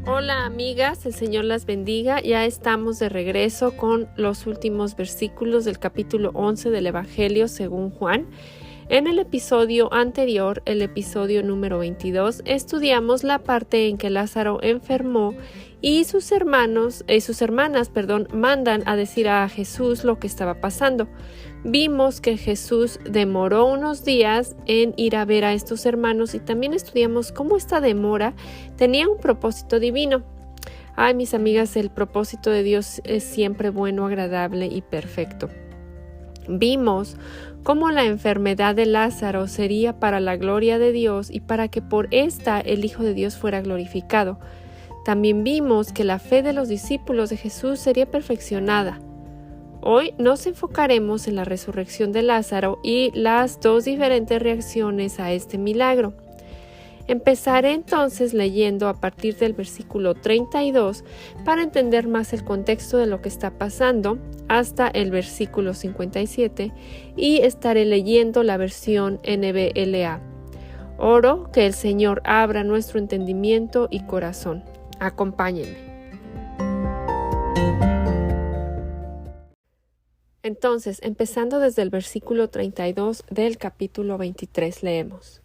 Hola amigas, el Señor las bendiga. Ya estamos de regreso con los últimos versículos del capítulo 11 del Evangelio según Juan. En el episodio anterior, el episodio número 22, estudiamos la parte en que Lázaro enfermó y sus hermanas, mandan a decir a Jesús lo que estaba pasando. Vimos que Jesús demoró unos días en ir a ver a estos hermanos y también estudiamos cómo esta demora tenía un propósito divino. Ay, mis amigas, el propósito de Dios es siempre bueno, agradable y perfecto. Vimos cómo la enfermedad de Lázaro sería para la gloria de Dios y para que por esta el Hijo de Dios fuera glorificado. También vimos que la fe de los discípulos de Jesús sería perfeccionada. Hoy nos enfocaremos en la resurrección de Lázaro y las dos diferentes reacciones a este milagro. Empezaré entonces leyendo a partir del versículo 32 para entender más el contexto de lo que está pasando hasta el versículo 57 y estaré leyendo la versión NBLA. Oro que el Señor abra nuestro entendimiento y corazón. Acompáñenme. Entonces, empezando desde el versículo 32 del capítulo 23, leemos.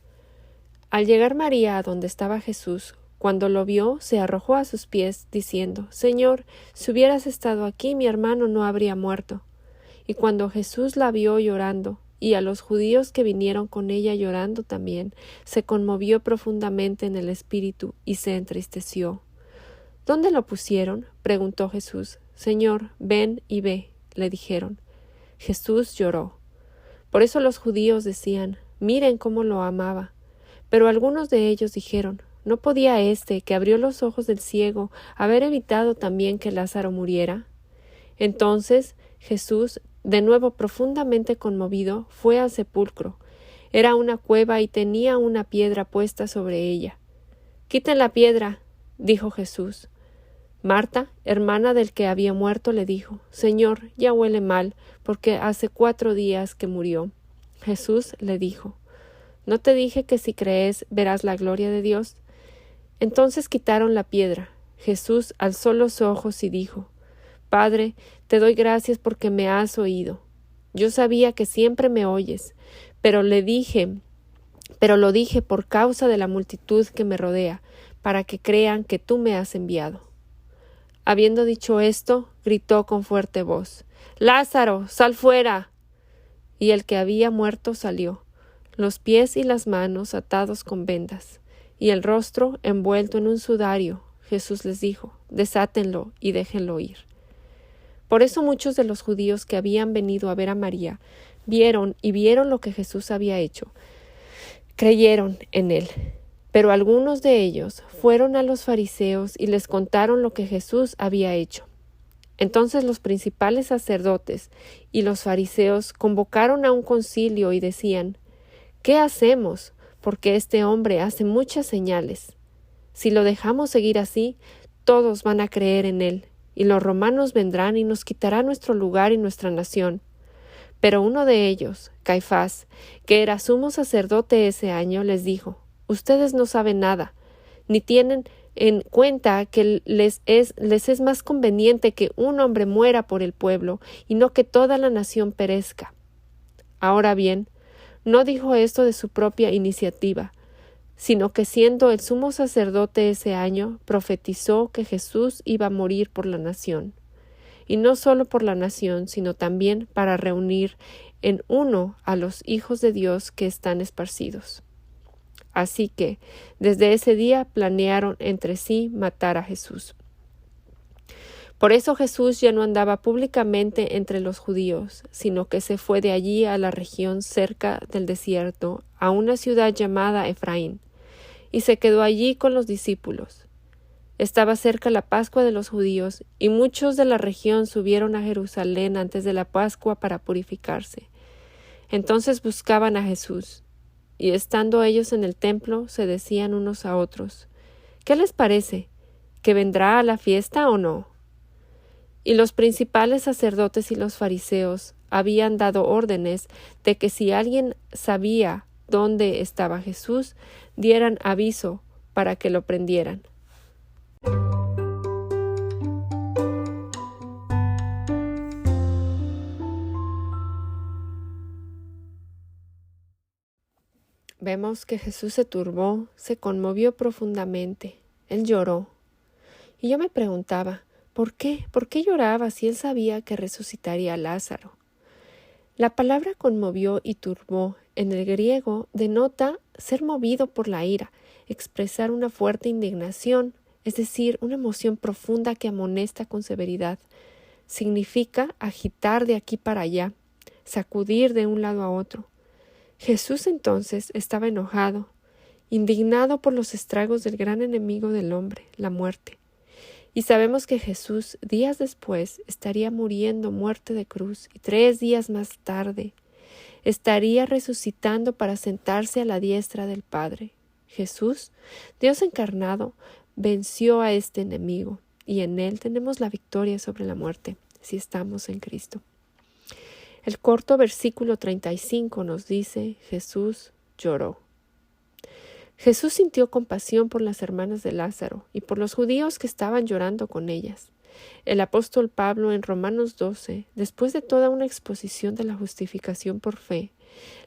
Al llegar María a donde estaba Jesús, cuando lo vio, se arrojó a sus pies, diciendo, Señor, si hubieras estado aquí, mi hermano no habría muerto. Y cuando Jesús la vio llorando, y a los judíos que vinieron con ella llorando también, se conmovió profundamente en el espíritu y se entristeció. ¿Dónde lo pusieron? Preguntó Jesús. Señor, ven y ve, le dijeron. Jesús lloró. Por eso los judíos decían, miren cómo lo amaba. Pero algunos de ellos dijeron, ¿no podía éste, que abrió los ojos del ciego, haber evitado también que Lázaro muriera? Entonces Jesús, de nuevo profundamente conmovido, fue al sepulcro. Era una cueva y tenía una piedra puesta sobre ella. Quiten la piedra, dijo Jesús. Marta, hermana del que había muerto, le dijo, Señor, ya huele mal, porque hace 4 días que murió. Jesús le dijo, ¿no te dije que si crees verás la gloria de Dios? Entonces quitaron la piedra. Jesús alzó los ojos y dijo, Padre, te doy gracias porque me has oído. Yo sabía que siempre me oyes, pero lo dije por causa de la multitud que me rodea, para que crean que tú me has enviado. Habiendo dicho esto, gritó con fuerte voz, Lázaro, sal fuera. Y el que había muerto salió, los pies y las manos atados con vendas, y el rostro envuelto en un sudario. Jesús les dijo, desátenlo y déjenlo ir. Por eso muchos de los judíos que habían venido a ver a María vieron lo que Jesús había hecho. Creyeron en él. Pero algunos de ellos fueron a los fariseos y les contaron lo que Jesús había hecho. Entonces los principales sacerdotes y los fariseos convocaron a un concilio y decían, ¿qué hacemos? Porque este hombre hace muchas señales. Si lo dejamos seguir así, todos van a creer en él, y los romanos vendrán y nos quitarán nuestro lugar y nuestra nación. Pero uno de ellos, Caifás, que era sumo sacerdote ese año, les dijo, Ustedes no saben nada, ni tienen en cuenta que les es más conveniente que un hombre muera por el pueblo y no que toda la nación perezca. Ahora bien, no dijo esto de su propia iniciativa, sino que siendo el sumo sacerdote ese año, profetizó que Jesús iba a morir por la nación. Y no solo por la nación, sino también para reunir en uno a los hijos de Dios que están esparcidos. Así que, desde ese día planearon entre sí matar a Jesús. Por eso Jesús ya no andaba públicamente entre los judíos, sino que se fue de allí a la región cerca del desierto, a una ciudad llamada Efraín, y se quedó allí con los discípulos. Estaba cerca la Pascua de los judíos, y muchos de la región subieron a Jerusalén antes de la Pascua para purificarse. Entonces buscaban a Jesús. Y estando ellos en el templo, se decían unos a otros, ¿qué les parece? ¿Que vendrá a la fiesta o no? Y los principales sacerdotes y los fariseos habían dado órdenes de que si alguien sabía dónde estaba Jesús, dieran aviso para que lo prendieran. Vemos que Jesús se turbó, se conmovió profundamente. Él lloró. Y yo me preguntaba, ¿por qué? ¿Por qué lloraba si él sabía que resucitaría a Lázaro? La palabra conmovió y turbó en el griego denota ser movido por la ira, expresar una fuerte indignación, es decir, una emoción profunda que amonesta con severidad. Significa agitar de aquí para allá, sacudir de un lado a otro. Jesús entonces estaba enojado, indignado por los estragos del gran enemigo del hombre, la muerte. Y sabemos que Jesús, días después, estaría muriendo muerte de cruz, y 3 días más tarde estaría resucitando para sentarse a la diestra del Padre. Jesús, Dios encarnado, venció a este enemigo, y en él tenemos la victoria sobre la muerte, si estamos en Cristo. El corto versículo 35 nos dice, Jesús lloró. Jesús sintió compasión por las hermanas de Lázaro y por los judíos que estaban llorando con ellas. El apóstol Pablo en Romanos 12, después de toda una exposición de la justificación por fe,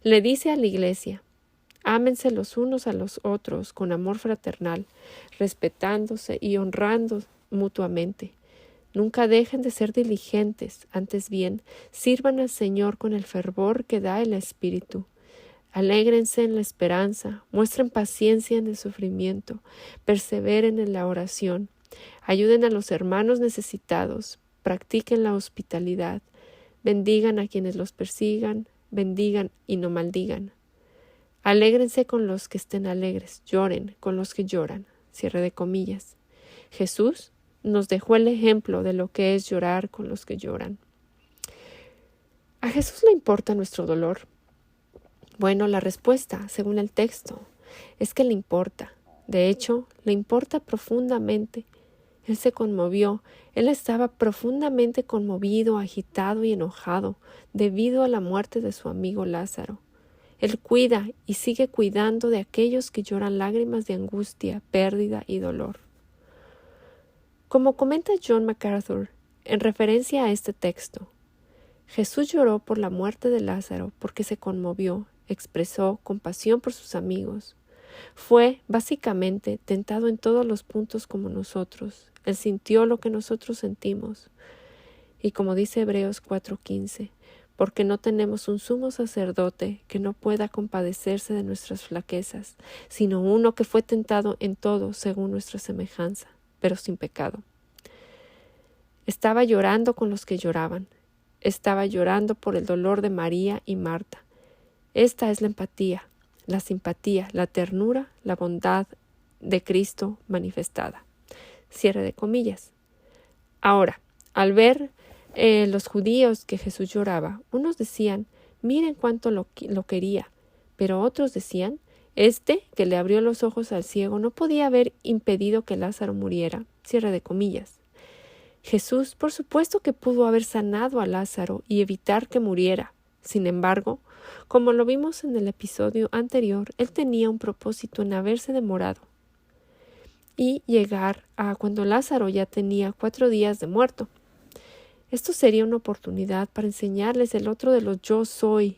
le dice a la iglesia, ámense los unos a los otros con amor fraternal, respetándose y honrando mutuamente. Nunca dejen de ser diligentes, antes bien, sirvan al Señor con el fervor que da el Espíritu. Alégrense en la esperanza, muestren paciencia en el sufrimiento, perseveren en la oración, ayuden a los hermanos necesitados, practiquen la hospitalidad, bendigan a quienes los persigan, bendigan y no maldigan. Alégrense con los que estén alegres, lloren con los que lloran. Cierre de comillas. Jesús nos dejó el ejemplo de lo que es llorar con los que lloran. ¿A Jesús le importa nuestro dolor? Bueno, la respuesta, según el texto, es que le importa. De hecho, le importa profundamente. Él se conmovió. Él estaba profundamente conmovido, agitado y enojado debido a la muerte de su amigo Lázaro. Él cuida y sigue cuidando de aquellos que lloran lágrimas de angustia, pérdida y dolor. Como comenta John MacArthur, en referencia a este texto, Jesús lloró por la muerte de Lázaro porque se conmovió, expresó compasión por sus amigos. Fue, básicamente, tentado en todos los puntos como nosotros. Él sintió lo que nosotros sentimos. Y como dice Hebreos 4:15, porque no tenemos un sumo sacerdote que no pueda compadecerse de nuestras flaquezas, sino uno que fue tentado en todo según nuestra semejanza, pero sin pecado. Estaba llorando con los que lloraban. Estaba llorando por el dolor de María y Marta. Esta es la empatía, la simpatía, la ternura, la bondad de Cristo manifestada. Cierre de comillas. Ahora, al ver los judíos que Jesús lloraba, unos decían, miren cuánto lo quería, pero otros decían, que le abrió los ojos al ciego no podía haber impedido que Lázaro muriera. Cierre de comillas. Jesús, por supuesto que pudo haber sanado a Lázaro y evitar que muriera. Sin embargo, como lo vimos en el episodio anterior, él tenía un propósito en haberse demorado y llegar a cuando Lázaro ya tenía 4 días de muerto. Esto sería una oportunidad para enseñarles el otro de los yo soy,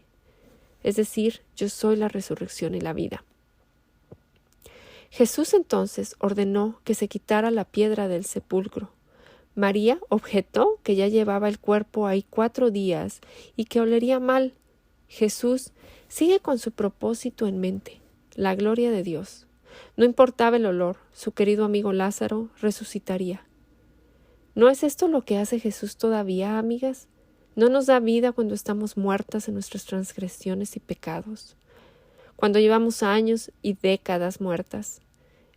es decir, yo soy la resurrección y la vida. Jesús entonces ordenó que se quitara la piedra del sepulcro. María objetó que ya llevaba el cuerpo ahí 4 días y que olería mal. Jesús sigue con su propósito en mente, la gloria de Dios. No importaba el olor, su querido amigo Lázaro resucitaría. ¿No es esto lo que hace Jesús todavía, amigas? ¿No nos da vida cuando estamos muertas en nuestras transgresiones y pecados? Cuando llevamos años y décadas muertas,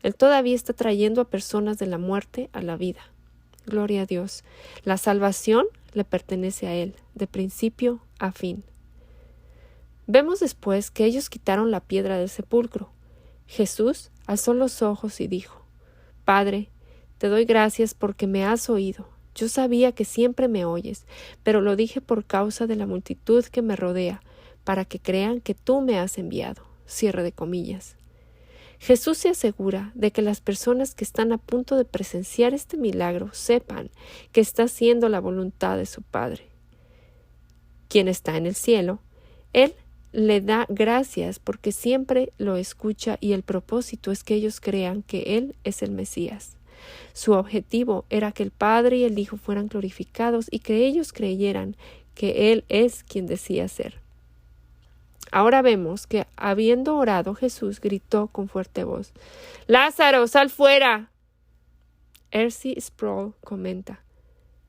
Él todavía está trayendo a personas de la muerte a la vida. Gloria a Dios. La salvación le pertenece a Él, de principio a fin. Vemos después que ellos quitaron la piedra del sepulcro. Jesús alzó los ojos y dijo, Padre, te doy gracias porque me has oído. Yo sabía que siempre me oyes, pero lo dije por causa de la multitud que me rodea, para que crean que tú me has enviado. Cierre de comillas. Jesús se asegura de que las personas que están a punto de presenciar este milagro sepan que está haciendo la voluntad de su Padre, quien está en el cielo. Él le da gracias porque siempre lo escucha y el propósito es que ellos crean que Él es el Mesías. Su objetivo era que el Padre y el Hijo fueran glorificados y que ellos creyeran que Él es quien decía ser. Ahora vemos que, habiendo orado, Jesús gritó con fuerte voz: «¡Lázaro, sal fuera!». R.C. Sproul comenta: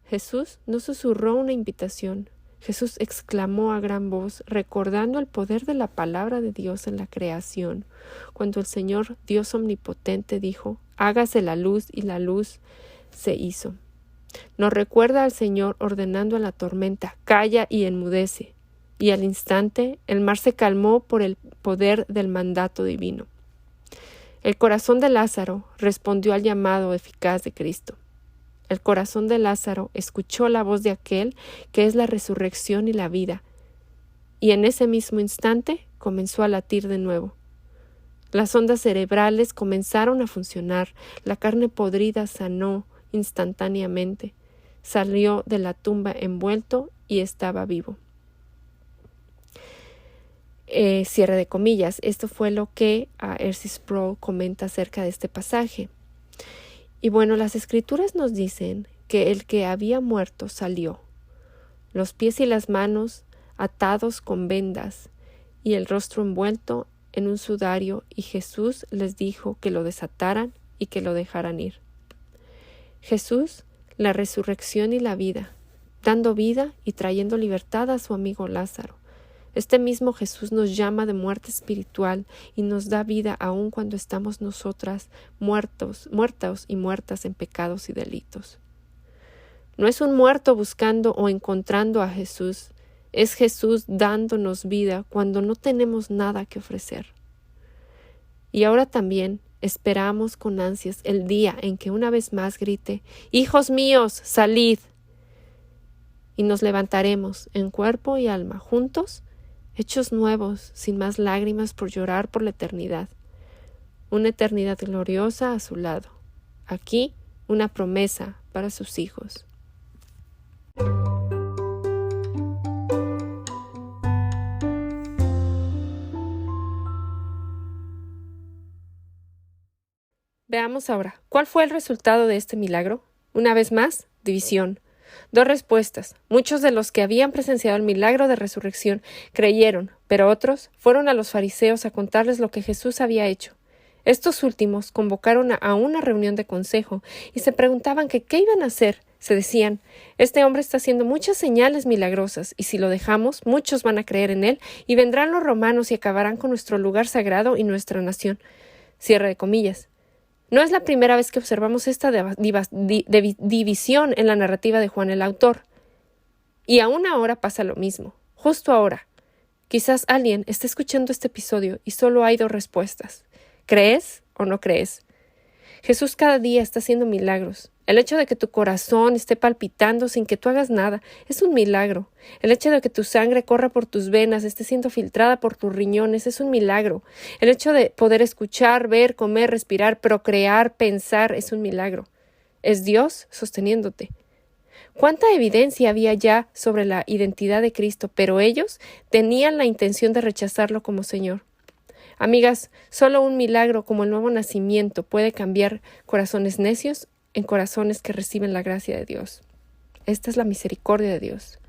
Jesús no susurró una invitación. Jesús exclamó a gran voz, recordando el poder de la palabra de Dios en la creación, cuando el Señor Dios omnipotente dijo: «Hágase la luz», y la luz se hizo. Nos recuerda al Señor ordenando a la tormenta: «Calla y enmudece», y al instante el mar se calmó por el poder del mandato divino. El corazón de Lázaro respondió al llamado eficaz de Cristo. El corazón de Lázaro escuchó la voz de aquel que es la resurrección y la vida, y en ese mismo instante comenzó a latir de nuevo. Las ondas cerebrales comenzaron a funcionar, la carne podrida sanó instantáneamente, salió de la tumba envuelto y estaba vivo. Cierre de comillas. Esto fue lo que R.C. Sproul comenta acerca de este pasaje. Y bueno, las Escrituras nos dicen que el que había muerto salió, los pies y las manos atados con vendas y el rostro envuelto en un sudario, y Jesús les dijo que lo desataran y que lo dejaran ir. Jesús, la resurrección y la vida, dando vida y trayendo libertad a su amigo Lázaro. Este mismo Jesús nos llama de muerte espiritual y nos da vida aun cuando estamos nosotras muertos y muertas en pecados y delitos. No es un muerto buscando o encontrando a Jesús, es Jesús dándonos vida cuando no tenemos nada que ofrecer. Y ahora también esperamos con ansias el día en que una vez más grite: «Hijos míos, salid», y nos levantaremos en cuerpo y alma juntos, hechos nuevos, sin más lágrimas por llorar por la eternidad. Una eternidad gloriosa a su lado. Aquí, una promesa para sus hijos. Veamos ahora, ¿cuál fue el resultado de este milagro? Una vez más, división. Dos respuestas. Muchos de los que habían presenciado el milagro de resurrección creyeron, pero otros fueron a los fariseos a contarles lo que Jesús había hecho. Estos últimos convocaron a una reunión de consejo y se preguntaban que qué iban a hacer. Se decían: «Este hombre está haciendo muchas señales milagrosas, y si lo dejamos, muchos van a creer en él, y vendrán los romanos y acabarán con nuestro lugar sagrado y nuestra nación». Cierre de comillas. No es la primera vez que observamos esta división en la narrativa de Juan el autor. Y aún ahora pasa lo mismo, justo ahora. Quizás alguien esté escuchando este episodio y solo hay dos respuestas. ¿Crees o no crees? Jesús cada día está haciendo milagros. El hecho de que tu corazón esté palpitando sin que tú hagas nada es un milagro. El hecho de que tu sangre corra por tus venas, esté siendo filtrada por tus riñones, es un milagro. El hecho de poder escuchar, ver, comer, respirar, procrear, pensar, es un milagro. Es Dios sosteniéndote. ¿Cuánta evidencia había ya sobre la identidad de Cristo? Pero ellos tenían la intención de rechazarlo como Señor. Amigas, solo un milagro como el nuevo nacimiento puede cambiar corazones necios en corazones que reciben la gracia de Dios. Esta es la misericordia de Dios.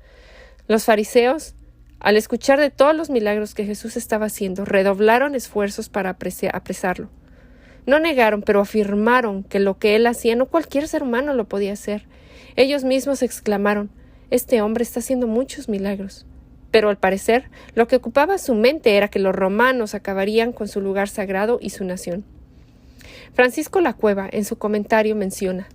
Los fariseos, al escuchar de todos los milagros que Jesús estaba haciendo, redoblaron esfuerzos para apresarlo. No negaron, pero afirmaron que lo que él hacía no cualquier ser humano lo podía hacer. Ellos mismos exclamaron: «Este hombre está haciendo muchos milagros». Pero al parecer, lo que ocupaba su mente era que los romanos acabarían con su lugar sagrado y su nación. Francisco Lacueva, en su comentario, menciona: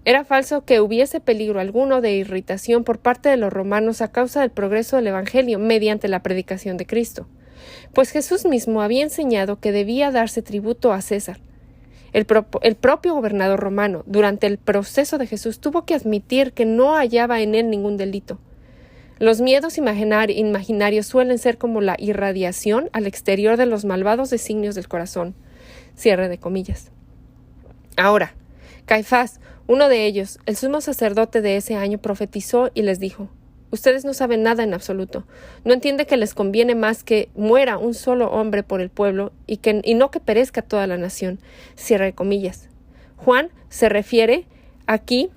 «Era falso que hubiese peligro alguno de irritación por parte de los romanos a causa del progreso del Evangelio mediante la predicación de Cristo, pues Jesús mismo había enseñado que debía darse tributo a César. El propio gobernador romano, durante el proceso de Jesús, tuvo que admitir que no hallaba en él ningún delito. Los miedos imaginarios suelen ser como la irradiación al exterior de los malvados designios del corazón. Cierre de comillas. Ahora, Caifás, uno de ellos, el sumo sacerdote de ese año, profetizó y les dijo: ustedes no saben nada en absoluto. No entiende que les conviene más que muera un solo hombre por el pueblo y no que perezca toda la nación. Cierre de comillas. Juan se refiere aquí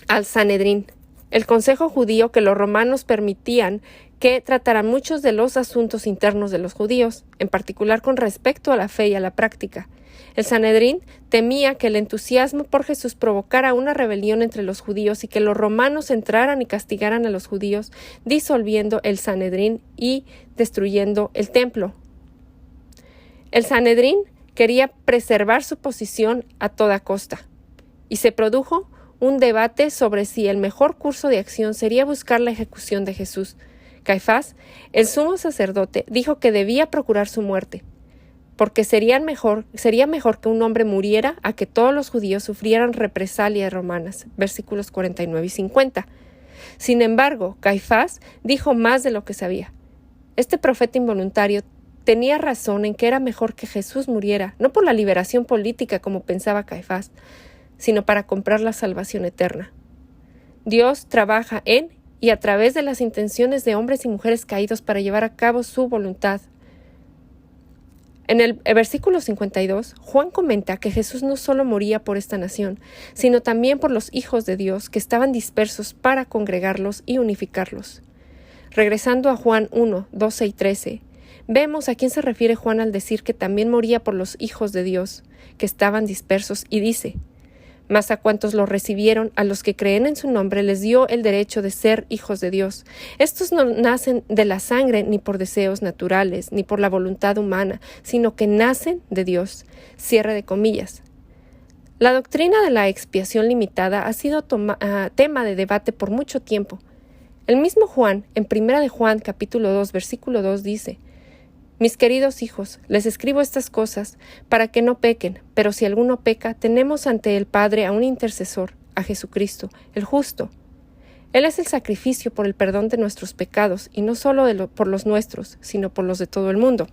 al Sanedrín, el consejo judío que los romanos permitían que tratara muchos de los asuntos internos de los judíos, en particular con respecto a la fe y a la práctica. El Sanedrín temía que el entusiasmo por Jesús provocara una rebelión entre los judíos y que los romanos entraran y castigaran a los judíos, disolviendo el Sanedrín y destruyendo el templo. El Sanedrín quería preservar su posición a toda costa, y se produjo un debate sobre si el mejor curso de acción sería buscar la ejecución de Jesús. Caifás, el sumo sacerdote, dijo que debía procurar su muerte, porque sería mejor que un hombre muriera a que todos los judíos sufrieran represalias romanas. Versículos 49 y 50. Sin embargo, Caifás dijo más de lo que sabía. Este profeta involuntario tenía razón en que era mejor que Jesús muriera, no por la liberación política como pensaba Caifás, sino para comprar la salvación eterna. Dios trabaja en y a través de las intenciones de hombres y mujeres caídos para llevar a cabo su voluntad. En el versículo 52, Juan comenta que Jesús no solo moría por esta nación, sino también por los hijos de Dios que estaban dispersos para congregarlos y unificarlos. Regresando a Juan 1, 12 y 13, vemos a quién se refiere Juan al decir que también moría por los hijos de Dios que estaban dispersos y dice: mas a cuantos lo recibieron, a los que creen en su nombre, les dio el derecho de ser hijos de Dios. Estos no nacen de la sangre ni por deseos naturales, ni por la voluntad humana, sino que nacen de Dios. Cierre de comillas. La doctrina de la expiación limitada ha sido tema de debate por mucho tiempo. El mismo Juan, en 1 de Juan, capítulo 2, versículo 2, dice: mis queridos hijos, les escribo estas cosas para que no pequen, pero si alguno peca, tenemos ante el Padre a un intercesor, a Jesucristo, el justo. Él es el sacrificio por el perdón de nuestros pecados, y no solo por los nuestros, sino por los de todo el mundo.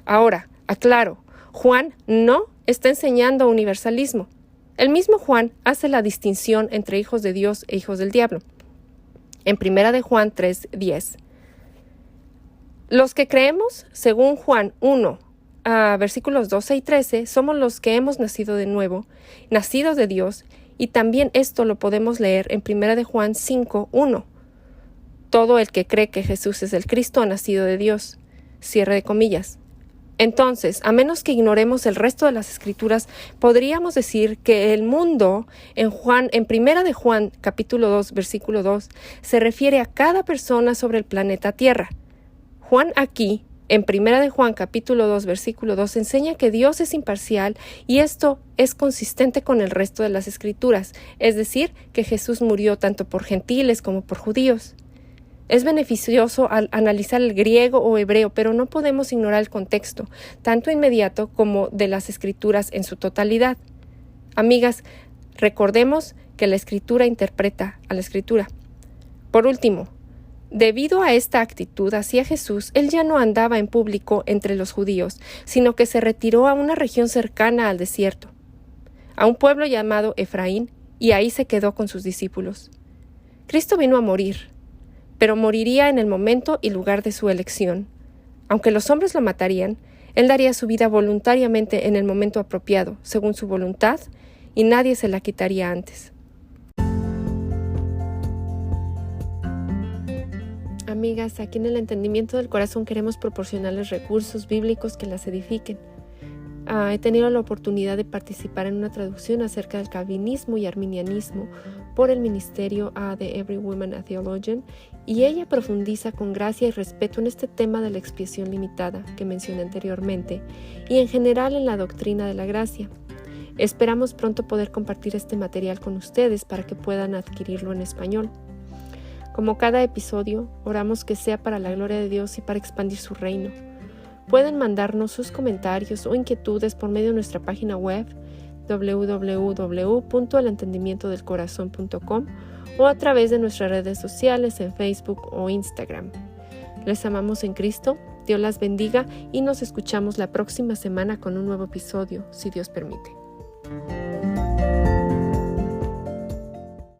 Ahora, aclaro, Juan no está enseñando universalismo. El mismo Juan hace la distinción entre hijos de Dios e hijos del diablo. En 1 de Juan 3:10. Los que creemos, según Juan 1, versículos 12 y 13, somos los que hemos nacido de nuevo, nacidos de Dios, y también esto lo podemos leer en 1 de Juan 5, 1. Todo el que cree que Jesús es el Cristo ha nacido de Dios. Cierre de comillas. Entonces, a menos que ignoremos el resto de las Escrituras, podríamos decir que el mundo, en 1 de Juan, capítulo 2, versículo 2, se refiere a cada persona sobre el planeta Tierra. Juan aquí, en 1 de Juan capítulo 2, versículo 2, enseña que Dios es imparcial y esto es consistente con el resto de las Escrituras, es decir, que Jesús murió tanto por gentiles como por judíos. Es beneficioso al analizar el griego o hebreo, pero no podemos ignorar el contexto, tanto inmediato como de las Escrituras en su totalidad. Amigas, recordemos que la Escritura interpreta a la Escritura. Por último, debido a esta actitud hacia Jesús, él ya no andaba en público entre los judíos, sino que se retiró a una región cercana al desierto, a un pueblo llamado Efraín, y ahí se quedó con sus discípulos. Cristo vino a morir, pero moriría en el momento y lugar de su elección. Aunque los hombres lo matarían, él daría su vida voluntariamente en el momento apropiado, según su voluntad, y nadie se la quitaría antes. Amigas, aquí en el entendimiento del corazón queremos proporcionarles recursos bíblicos que las edifiquen. He tenido la oportunidad de participar en una traducción acerca del calvinismo y arminianismo por el ministerio de Every Woman a Theologian, y ella profundiza con gracia y respeto en este tema de la expiación limitada que mencioné anteriormente y en general en la doctrina de la gracia. Esperamos pronto poder compartir este material con ustedes para que puedan adquirirlo en español. Como cada episodio, oramos que sea para la gloria de Dios y para expandir su reino. Pueden mandarnos sus comentarios o inquietudes por medio de nuestra página web www.elentendimientodelcorazon.com o a través de nuestras redes sociales en Facebook o Instagram. Les amamos en Cristo Dios las bendiga y nos escuchamos la próxima semana con un nuevo episodio, si Dios permite.